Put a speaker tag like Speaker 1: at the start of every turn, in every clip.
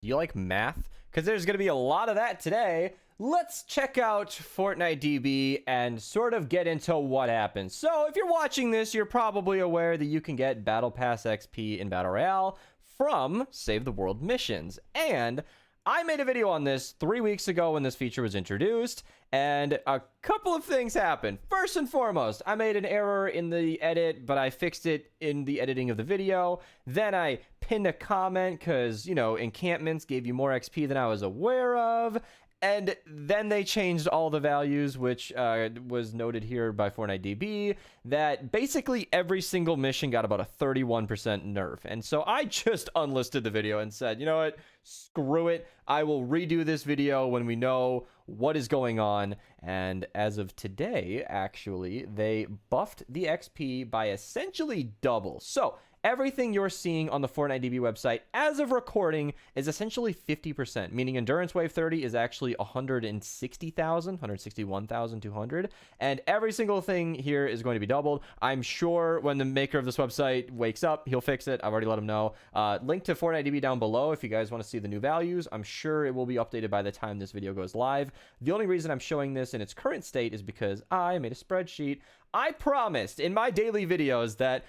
Speaker 1: Do you like math? Because there's going to be a lot of that today. Let's check out Fortnite DB and sort of get into what happens. So if you're watching this, you're probably aware that you can get Battle Pass XP in Battle Royale from Save the World missions. And I made a video on this 3 weeks ago when this feature was introduced, and a couple of things happened. First and foremost, I made an error in the edit, but I fixed it in the editing of the video. Then I pinned a comment because, encampments gave you more XP than I was aware of. And then they changed all the values, which was noted here by Fortnite DB, that basically every single mission got about a 31% nerf. And so I just unlisted the video and said, you know what, screw it. I will redo this video when we know what is going on. And as of today, actually, they buffed the XP by essentially double. So everything you're seeing on the Fortnite DB website as of recording is essentially 50%, meaning Endurance Wave 30 is actually 161,200, and every single thing here is going to be doubled. I'm sure when the maker of this website wakes up, he'll fix it. I've already let him know. Link to Fortnite DB down below if you guys want to see the new values. I'm sure it will be updated by the time this video goes live. The only reason I'm showing this in its current state is because I made a spreadsheet. I promised in my daily videos that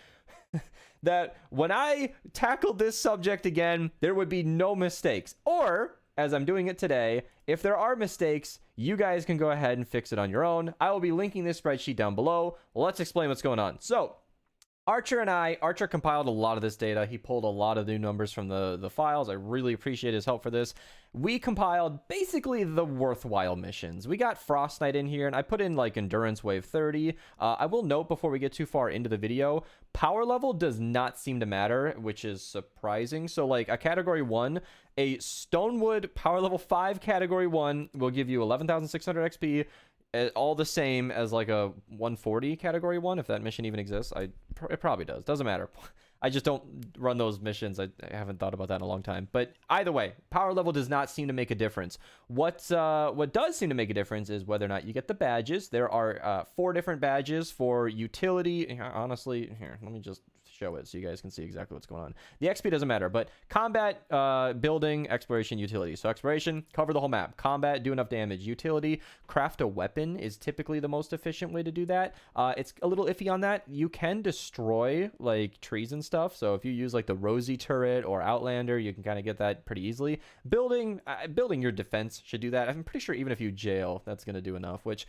Speaker 1: that when I tackled this subject again, there would be no mistakes. Or, as I'm doing it today, if there are mistakes, you guys can go ahead and fix it on your own. I will be linking this spreadsheet down below. Let's explain what's going on. So, Archer compiled a lot of this data. He pulled a lot of new numbers from the files. I really appreciate his help for this. We compiled basically the worthwhile missions. We got Frostnite in here, and I put in like Endurance Wave 30. I will note before we get too far into the video, power level does not seem to matter, which is surprising. So like a category 1, a Stonewood power level 5 category 1 will give you 11,600 XP. All the same as like a 140 category 1, if that mission even exists. It probably does. Doesn't matter. I just don't run those missions. I haven't thought about that in a long time. But either way, power level does not seem to make a difference. What does seem to make a difference is whether or not you get the badges. There are 4 different badges for utility. Honestly, here, let me just show it so you guys can see exactly what's going on. The XP doesn't matter, but combat, building, exploration, utility. So exploration, cover the whole map. Combat, do enough damage. Utility, craft a weapon is typically the most efficient way to do that. It's a little iffy on that. You can destroy like trees and stuff. So if you use like the Rosie turret or Outlander, you can kind of get that pretty easily. Building your defense should do that. I'm pretty sure even if you jail, that's going to do enough, which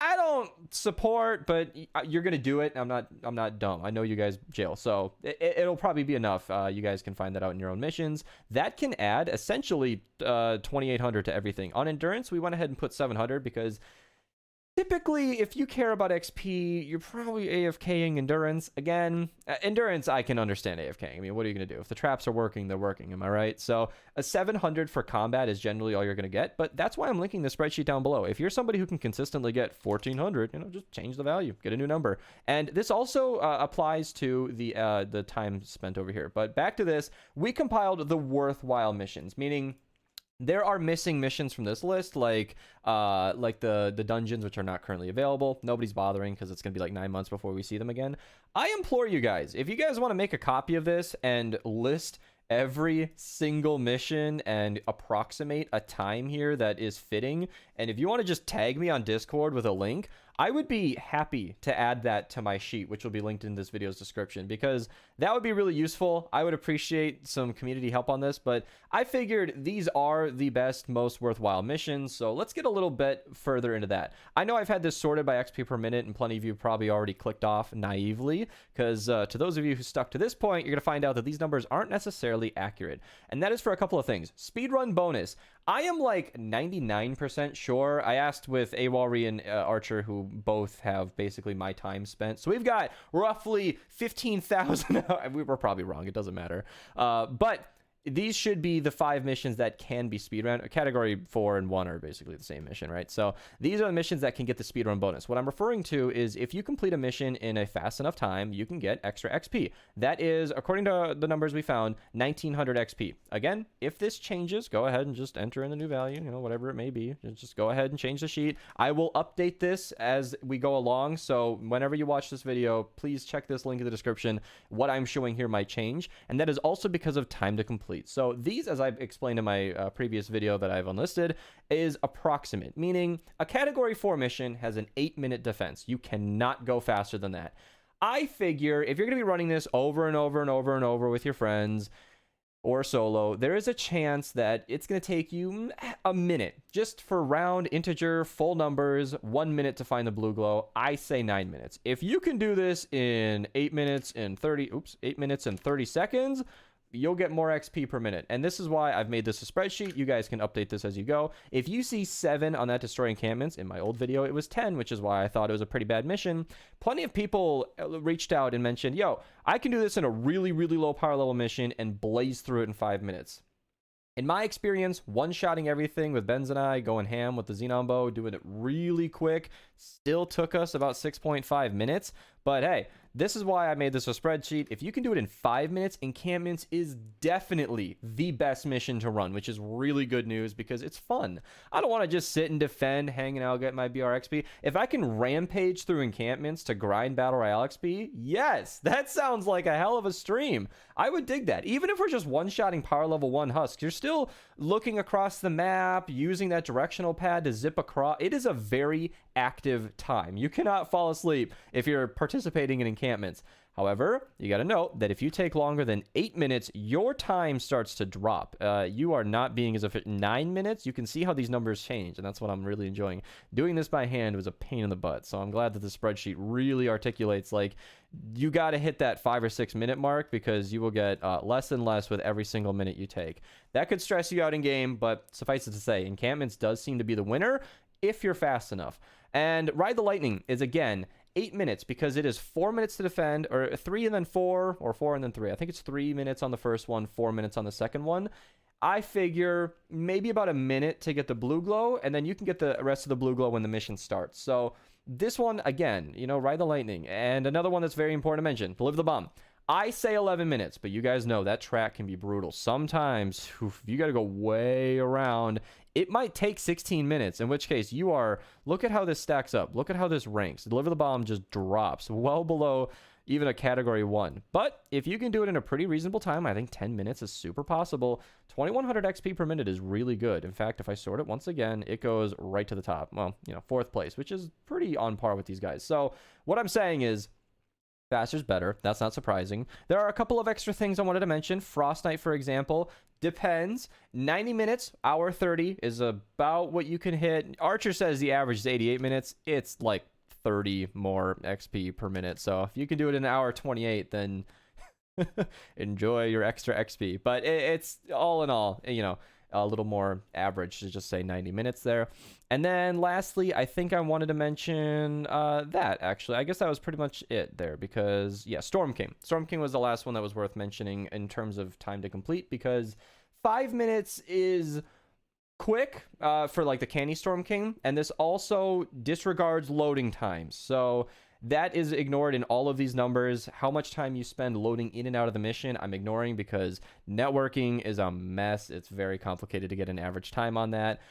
Speaker 1: I don't support, but you're gonna do it. I'm not dumb. I know you guys jail, so it'll probably be enough. You guys can find that out in your own missions. That can add essentially 2,800 to everything. On endurance, we went ahead and put 700 because typically, if you care about XP, you're probably AFKing endurance. Again, endurance, I can understand AFKing. I mean, what are you going to do? If the traps are working, they're working. Am I right? So a 700 for combat is generally all you're going to get. But that's why I'm linking the spreadsheet down below. If you're somebody who can consistently get 1,400, just change the value. Get a new number. And this also applies to the time spent over here. But back to this, we compiled the worthwhile missions, meaning there are missing missions from this list, like the dungeons, which are not currently available. Nobody's bothering because it's going to be like 9 months before we see them again. I implore you guys, if you guys want to make a copy of this and list every single mission and approximate a time here that is fitting, and if you want to just tag me on Discord with a link, I would be happy to add that to my sheet, which will be linked in this video's description, because that would be really useful. I would appreciate some community help on this, but I figured these are the best, most worthwhile missions, so let's get a little bit further into that. I know I've had this sorted by XP per minute, and plenty of you probably already clicked off naively, because to those of you who stuck to this point, you're going to find out that these numbers aren't necessarily accurate, and that is for a couple of things. Speedrun bonus. I am like 99% sure. I asked with Awalri and Archer, who both have basically my time spent. So we've got roughly 15,000. We were probably wrong. It doesn't matter. But these should be the 5 missions that can be speedrun. Category 4 and 1 are basically the same mission, right? So these are the missions that can get the speedrun bonus. What I'm referring to is if you complete a mission in a fast enough time, you can get extra XP. That is, according to the numbers we found, 1,900 XP. Again, if this changes, go ahead and just enter in the new value, whatever it may be. Just go ahead and change the sheet. I will update this as we go along. So whenever you watch this video, please check this link in the description. What I'm showing here might change. And that is also because of time to complete complete. So these, as I've explained in my previous video that I've unlisted, is approximate, meaning a category 4 mission has an 8-minute defense. You cannot go faster than that. I figure if you're going to be running this over and over and over and over with your friends or solo, there is a chance that it's going to take you a minute just for round, integer, full numbers, 1 minute to find the blue glow. I say 9 minutes. If you can do this in 8 minutes and 30 seconds, you'll get more XP per minute. And this is why I've made this a spreadsheet. You guys can update this as you go. If you see 7 on that destroy encampments, in my old video it was 10, which is why I thought it was a pretty bad mission. Plenty of people reached out and mentioned, yo, I can do this in a really, really low power level mission and blaze through it in 5 minutes. In my experience, one-shotting everything with Benz and I, going ham with the Xenon bow, doing it really quick, still took us about 6.5 minutes. But hey, this is why I made this a spreadsheet. If you can do it in 5 minutes, encampments is definitely the best mission to run, which is really good news because it's fun. I don't want to just sit and defend, hanging out, get my BRXP. If I can rampage through encampments to grind Battle Royale XP, yes, that sounds like a hell of a stream. I would dig that. Even if we're just one-shotting power level 1 husks, you're still looking across the map, using that directional pad to zip across. It is a very active time. You cannot fall asleep if you're participating in encampments. However, you got to note that if you take longer than 8 minutes, your time starts to drop. You are not being as efficient. 9 minutes, you can see how these numbers change, and that's what I'm really enjoying. Doing this by hand was a pain in the butt, so I'm glad that the spreadsheet really articulates, like, you got to hit that 5 or 6 minute mark because you will get less and less with every single minute you take. That could stress you out in game, but suffice it to say, encampments does seem to be the winner if you're fast enough. And Ride the Lightning is, again, 8 minutes because it is 4 minutes to defend, or 3 and then 4, or 4 and then 3. I think it's 3 minutes on the first one, 4 minutes on the second one. I figure maybe about a minute to get the blue glow, and then you can get the rest of the blue glow when the mission starts. So this one, again, you know, Ride the Lightning. And another one that's very important to mention, Deliver the Bomb. I say 11 minutes, but you guys know that track can be brutal. Sometimes, you got to go way around. It might take 16 minutes, in which case you are, look at how this stacks up. Look at how this ranks. Deliver the Bomb just drops well below even a category 1. But if you can do it in a pretty reasonable time, I think 10 minutes is super possible. 2100 XP per minute is really good. In fact, if I sort it once again, it goes right to the top. Well, you know, 4th place, which is pretty on par with these guys. So what I'm saying is, faster's better. That's not surprising. There are a couple of extra things I wanted to mention. Frostnite, for example, depends. 90 minutes, hour 30 is about what you can hit. Archer says the average is 88 minutes. It's like 30 more XP per minute. So if you can do it in an hour 28, then enjoy your extra XP. But it's all in all, you know, a little more average to just say 90 minutes there. And then lastly, I think I wanted to mention that actually. I guess that was pretty much it there because, yeah, Storm King. Storm King was the last one that was worth mentioning in terms of time to complete because 5 minutes is quick for like the Candy Storm King, and this also disregards loading times. So that is ignored in all of these numbers. How much time you spend loading in and out of the mission, I'm ignoring because networking is a mess. It's very complicated to get an average time on that.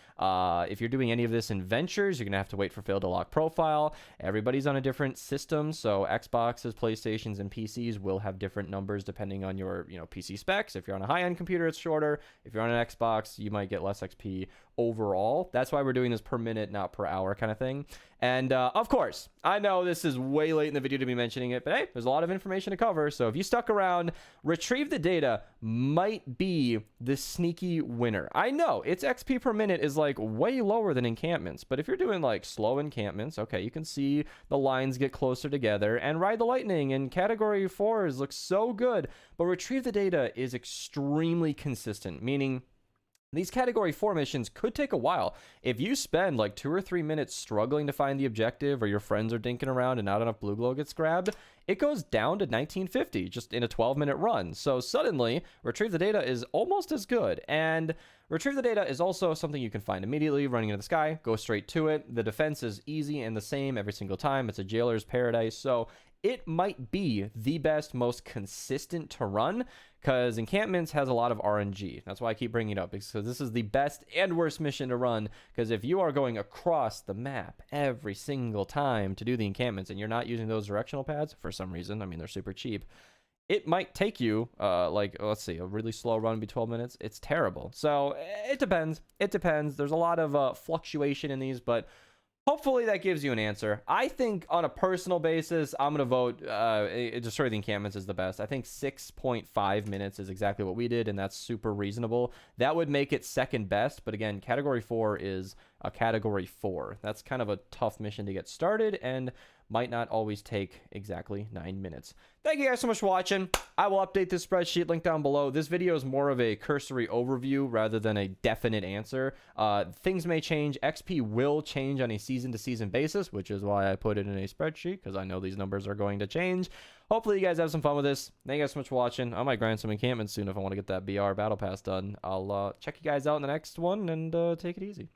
Speaker 1: If you're doing any of this in ventures, you're going to have to wait for fail to lock profile. Everybody's on a different system, so Xboxes, PlayStations, and PCs will have different numbers depending on your, you know, PC specs. If you're on a high-end computer, it's shorter. If you're on an Xbox, you might get less XP overall. That's why we're doing this per minute, not per hour kind of thing. And of course, I know this is way late in the video to be mentioning it, but hey, there's a lot of information to cover. So if you stuck around, Retrieve the Data might be the sneaky winner. I know its XP per minute is like way lower than encampments, but if you're doing like slow encampments, okay, you can see the lines get closer together. And Ride the Lightning and category 4s look so good, but Retrieve the Data is extremely consistent, meaning these category 4 missions could take a while. If you spend like 2 or 3 minutes struggling to find the objective, or your friends are dinking around and not enough blue glow gets grabbed, it goes down to 1950 just in a 12-minute run. So suddenly, Retrieve the Data is almost as good. And Retrieve the Data is also something you can find immediately, running into the sky, go straight to it. The defense is easy and the same every single time. It's a jailer's paradise. So it might be the best, most consistent to run, because encampments has a lot of RNG. That's why I keep bringing it up, because this is the best and worst mission to run, because if you are going across the map every single time to do the encampments and you're not using those directional pads for some reason, I mean, they're super cheap, it might take you like, let's see, a really slow run would be 12 minutes. It's terrible. So it depends. It depends. There's a lot of fluctuation in these, but hopefully that gives you an answer. I think on a personal basis, I'm going to vote Destroy the Encampments is the best. I think 6.5 minutes is exactly what we did, and that's super reasonable. That would make it second best, but again, Category 4 is a Category 4. That's kind of a tough mission to get started, and might not always take exactly 9 minutes. Thank you guys so much for watching. I will update this spreadsheet link down below. This video is more of a cursory overview rather than a definite answer. Things may change. XP will change on a season-to-season basis, which is why I put it in a spreadsheet, because I know these numbers are going to change. Hopefully you guys have some fun with this. Thank you guys so much for watching. I might grind some encampments soon if I want to get that BR Battle Pass done. I'll check you guys out in the next one, and take it easy.